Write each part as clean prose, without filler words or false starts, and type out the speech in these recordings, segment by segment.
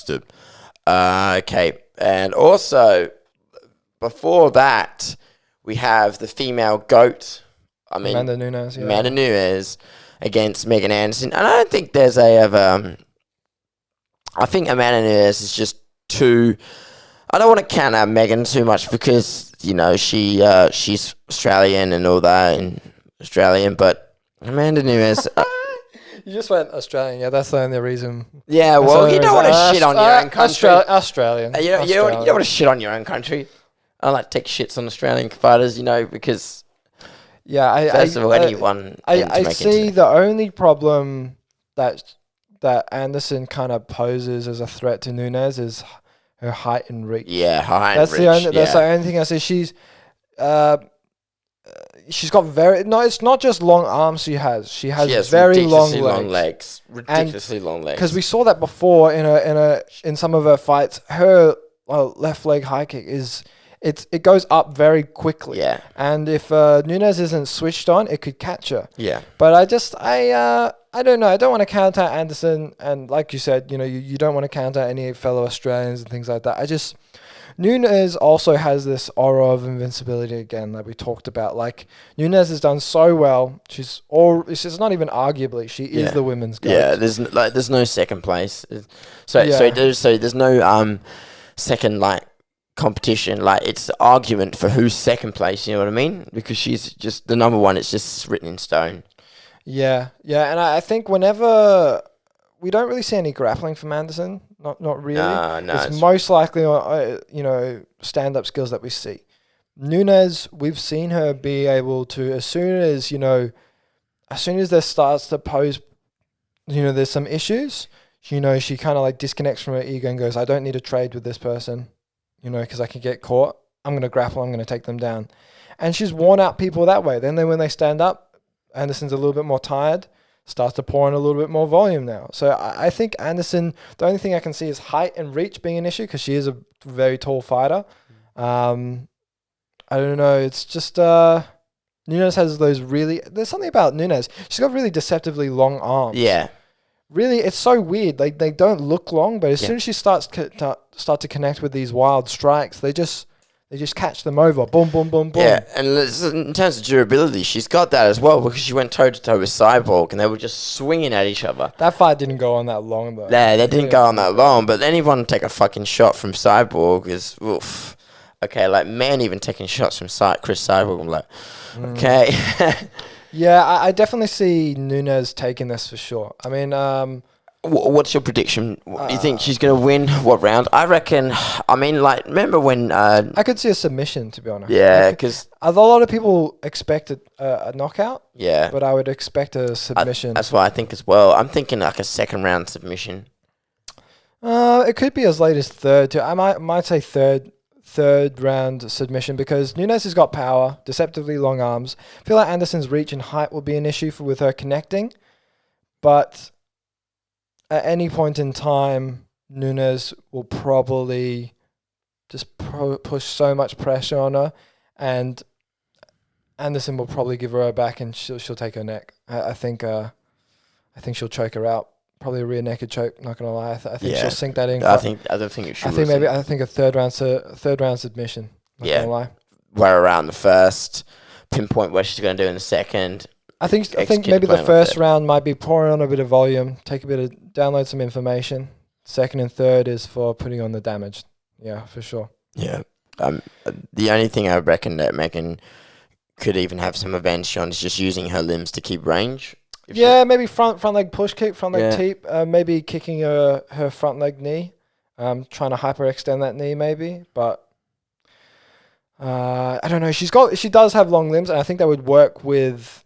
Understood. Okay. And also, before that, we have the female GOAT. Amanda Nunes. Yeah. Amanda Nunes against Megan Anderson. And I don't think there's I think Amanda Nunes is just too... I don't want to count out Megan too much because, she's Australian and all that, and Australian, but Amanda Nunes... You just went Australian. Yeah, that's the only reason. Yeah, well, you don't want to shit on your own country. Australian. You don't want to shit on your own country. I don't like to take shits on Australian fighters, because... Yeah, I see the only problem that Anderson kind of poses as a threat to Nunes is her height and reach. Yeah, That's the only thing I see. She's got it's not just long arms she has. She has very long legs. Ridiculously long legs. Because we saw that before in some of her fights. Her left leg high kick it goes up very quickly. Yeah. And if Nunes isn't switched on, it could catch her. Yeah. But I don't know. I don't want to count out Anderson, and like you said, you don't want to count out any fellow Australians and things like that. Nunes also has this aura of invincibility again that we talked about. Like, Nunes has done so well. She's not even arguably. She is the women's GOAT. Yeah, there's no second place. So there's no second competition. It's argument for who's second place. You know what I mean? Because she's just the number one. It's just written in stone. Yeah, and I think whenever we don't really see any grappling from Anderson. Not really. No, it's most likely, stand-up skills that we see. Nunes, we've seen her be able to, as soon as there starts to pose, there's some issues, she kind of disconnects from her ego and goes, I don't need to trade with this person, because I can get caught. I'm going to grapple, I'm going to take them down. And she's worn out people that way. Then when they stand up, Anderson's a little bit more tired, starts to pour in a little bit more volume now. So I think Anderson, the only thing I can see is height and reach being an issue because she is a very tall fighter. I don't know. It's just Nunes has there's something about Nunes. She's got really deceptively long arms. Yeah. Really, it's so weird. They don't look long, but as soon as she starts to connect with these wild strikes, they just catch them over. Boom, boom, boom, boom. Yeah, and in terms of durability, she's got that as well because she went toe-to-toe with Cyborg and they were just swinging at each other. That fight didn't go on that long, though. Yeah, they didn't go on that long, but anyone take a fucking shot from Cyborg is, oof. Okay, man even taking shots from Chris Cyborg, I'm like, okay. Yeah, I definitely see Nunes taking this for sure. I mean... What's your prediction? Do you think she's going to win? What round? I reckon, remember when... I could see a submission, to be honest. Yeah, because... A lot of people expected a knockout. Yeah. But I would expect a submission. That's what I think as well. I'm thinking a second round submission. It could be as late as third, too. I might say third round submission because Nunes has got power, deceptively long arms. I feel like Anderson's reach and height will be an issue with her connecting. But... at any point in time, Nunes will probably just push so much pressure on her, and Anderson will probably give her back, and she'll take her neck. I think she'll choke her out. Probably a rear naked choke. Not gonna lie, I think she'll sink that in. I don't think it should. I think a third round submission. Not gonna lie. Where around the first, pinpoint where she's gonna do in the second. I think maybe the first round might be pouring on a bit of volume, download some information. Second and third is for putting on the damage. Yeah, for sure. Yeah. The only thing I reckon that Megan could even have some advantage on is just using her limbs to keep range. Maybe front leg push kick, front leg teep, maybe kicking her front leg knee, trying to hyperextend that knee maybe, but I don't know. She does have long limbs, and I think that would work with.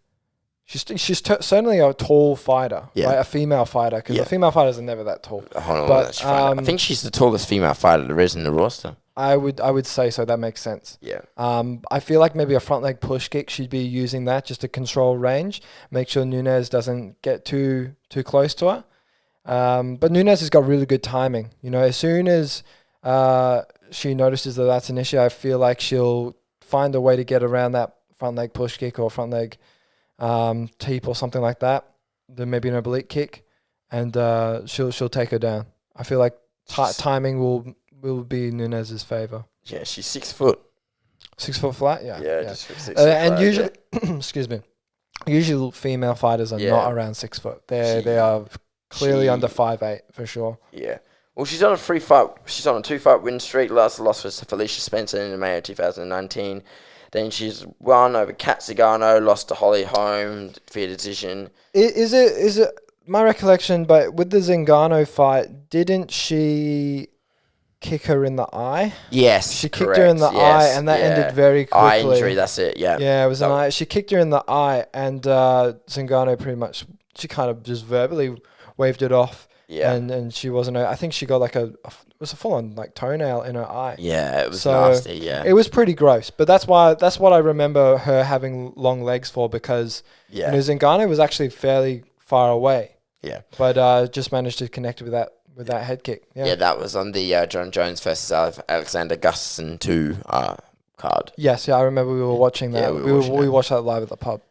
She's certainly a tall fighter, right? A female fighter, because the female fighters are never that tall. Hold on, I think she's the tallest female fighter there is in the roster. I would say so. That makes sense. Yeah. I feel like maybe a front leg push kick, she'd be using that just to control range, make sure Nunes doesn't get too close to her. But Nunes has got really good timing. As soon as she notices that that's an issue, I feel like she'll find a way to get around that front leg push kick or front leg teep or something like that. Then maybe an oblique kick, and she'll take her down. I feel like timing will be in Nunes' favor. Yeah, she's 6 foot. 6 foot flat, yeah. Just 6 foot And flat, usually, excuse me, usually female fighters are not around 6 foot. They are clearly under 5'8" for sure. Yeah. Well, she's on a 2-fight win streak. Last loss was to Felicia Spencer in May of 2019. Then she's won over Kat Zingano, lost to Holly Holm via decision. Is it my recollection? But with the Zingano fight, didn't she kick her in the eye? Yes, she kicked her in the eye, and that ended very quickly. Eye injury, that's it. Yeah. Yeah, it was an eye. She kicked her in the eye, and Zingano pretty much she kind of just verbally waved it off. Yeah. And she wasn't. I think she got like it was a full on like toenail in her eye. Yeah, it was nasty. Yeah. It was pretty gross, but that's what I remember her having long legs for, because Zingano was actually fairly far away. Yeah. But just managed to connect with that head kick. Yeah, that was on the John Jones versus Alexander Gustafsson 2 card. Yes, I remember we were watching that. Yeah, we watched that live at the pub.